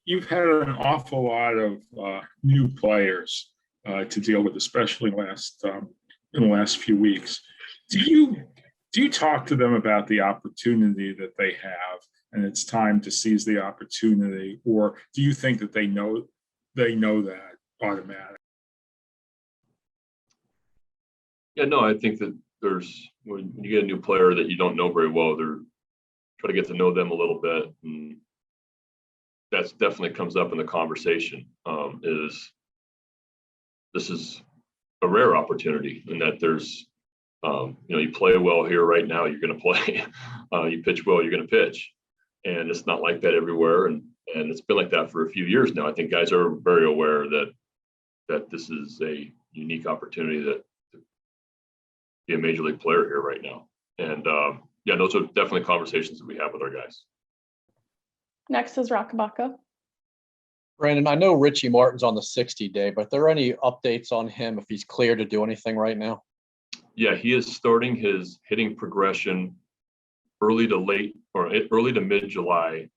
you've had an awful lot of new players to deal with, especially in the last few weeks. Do you talk to them about the opportunity that they have, and it's time to seize the opportunity, or do you think that they know that automatically? Yeah, no, I think that when you get a new player that you don't know very well, they're try to get to know them a little bit, and that's definitely comes up in the conversation. This is a rare opportunity in that there's you play well here right now, you're going to play. You pitch well, you're going to pitch, and it's not like that everywhere. And it's been like that for a few years now. I think guys are very aware that this is a unique opportunity to be a major league player here right now. And yeah, those are definitely conversations that we have with our guys. Next is Rakabaka. Brandon, I know Richie Martin's on the 60-day, but are there any updates on him if he's clear to do anything right now? Yeah, he is starting his hitting progression early to mid-July,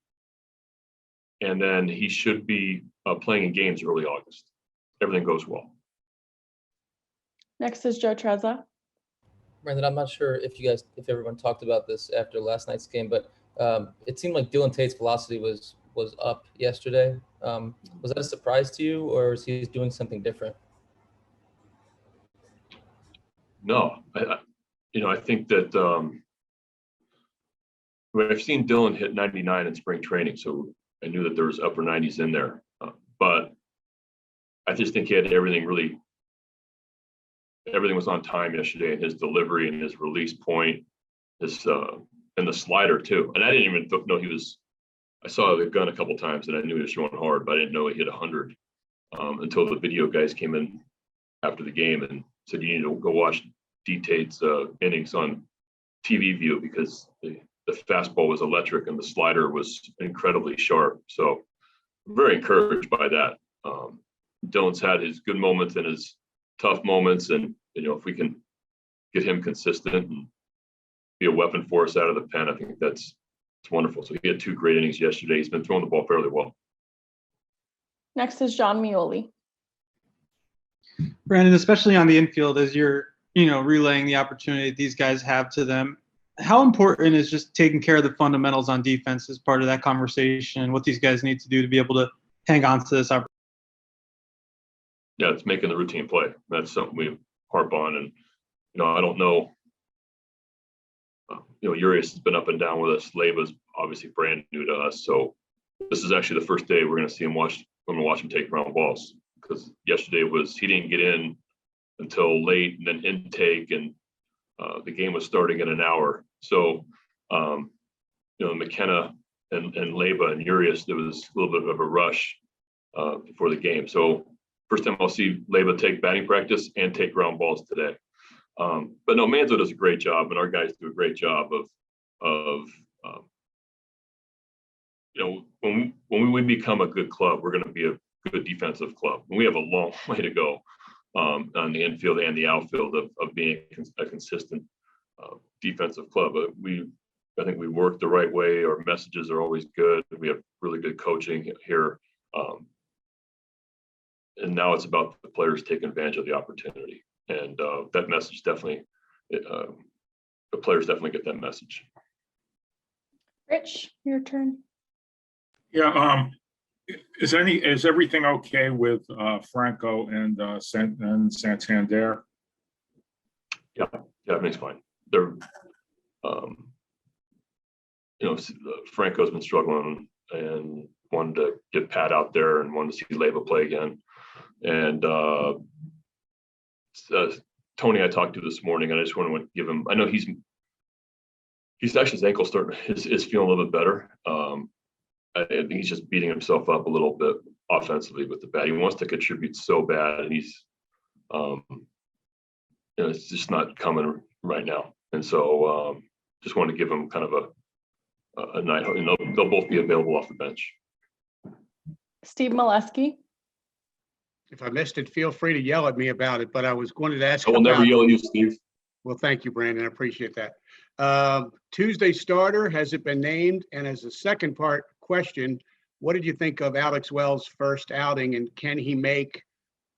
and then he should be playing in games early August. Everything goes well. Next is Joe Trezza. Brandon, I'm not sure if everyone talked about this after last night's game, but it seemed like Dillon Tate's velocity was up yesterday. Was that a surprise to you, or is he doing something different? No, I think that I've seen Dillon hit 99 in spring training, so I knew that there was upper 90s in there. But I just think he had everything was on time yesterday, and his delivery and his release point, and the slider too. And I didn't even know I saw the gun a couple times and I knew he was throwing hard, but I didn't know he hit 100 until the video guys came in after the game and said, you need to go watch Dillon Tate's innings on TV view, because the fastball was electric and the slider was incredibly sharp. So I'm very encouraged by that. Dillon's had his good moments and his tough moments, and if we can get him consistent and be a weapon for us out of the pen, I think it's wonderful. So he had 2 great innings yesterday. He's been throwing the ball fairly well. Next is John Mioli. Brandon, especially on the infield, as you're relaying the opportunity that these guys have to them, how important is just taking care of the fundamentals on defense as part of that conversation, and what these guys need to do to be able to hang on to this opportunity? Yeah, it's making the routine play. That's something we harp on. And, I don't know, Urias has been up and down with us. Leiba's obviously brand new to us. So this is actually the first day we're going to see him I'm going to watch him take ground balls, because yesterday he didn't get in until late, and then intake, and the game was starting in an hour. So, McKenna and Leiba and Urias, there was a little bit of a rush before the game. So first time I'll see Leiba take batting practice and take ground balls today. But no, Manzo does a great job, and our guys do a great job of when we become a good club, we're going to be a good defensive club. And we have a long way to go on the infield and the outfield of being a consistent defensive club. But I think we work the right way. Our messages are always good. We have really good coaching here. And now it's about the players taking advantage of the opportunity. And that message definitely, the players definitely get that message. Rich, your turn. Yeah. Is everything okay with Franco and Santander? Yeah, everything's fine. They're, Franco's been struggling and wanted to get Pat out there and wanted to see Leiba play again. And Tony, I talked to this morning, and I just want to give him. I know he's actually, his ankle is feeling a little bit better. I think he's just beating himself up a little bit offensively with the bat. He wants to contribute so bad, and he's, it's just not coming right now. And so, just want to give him kind of a night. They'll both be available off the bench. Steve Molesky. If I missed it, feel free to yell at me about it, but I was going to ask. I will never yell at you, Steve. Well, thank you, Brandon. I appreciate that. Tuesday starter, has it been named? And as a second part question, what did you think of Alex Wells' first outing, and can he make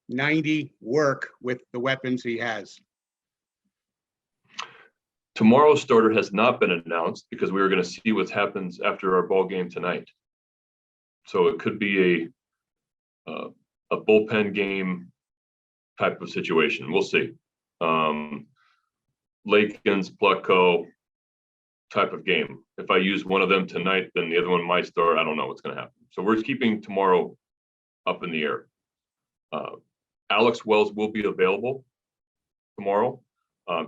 90 work with the weapons he has? Tomorrow's starter has not been announced because we were going to see what happens after our ball game tonight. So it could be a bullpen game type of situation. We'll see. Lakins, Plutko type of game. If I use one of them tonight, then the other one might start. I don't know what's going to happen. So we're keeping tomorrow up in the air. Alex Wells will be available tomorrow.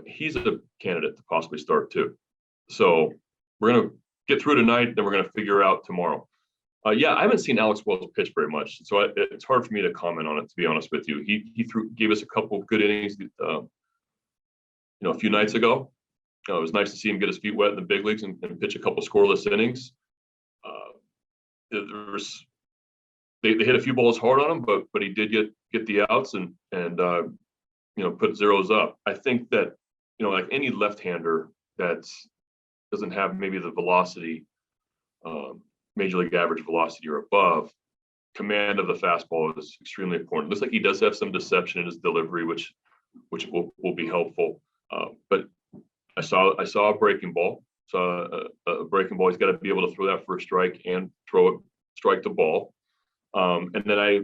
He's a candidate to possibly start too. So we're going to get through tonight, then we're going to figure out tomorrow. Yeah, I haven't seen Alex Wells pitch very much, so it's hard for me to comment on it, to be honest with you. He gave us a couple of good innings, a few nights ago. It was nice to see him get his feet wet in the big leagues and pitch a couple scoreless innings. They hit a few balls hard on him, but he did get the outs and put zeros up. I think that like any left-hander that doesn't have maybe the velocity, major league average velocity or above, command of the fastball is extremely important. Looks like he does have some deception in his delivery, which will be helpful. But I saw a breaking ball. Saw a breaking ball. He's got to be able to throw that for a strike and strike the ball. And then I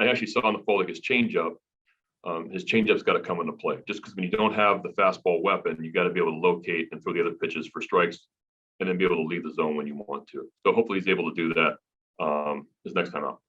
actually saw on the fall like his changeup. His changeup's got to come into play. Just because when you don't have the fastball weapon, you got to be able to locate and throw the other pitches for strikes, and then be able to leave the zone when you want to. So hopefully he's able to do that his next time out.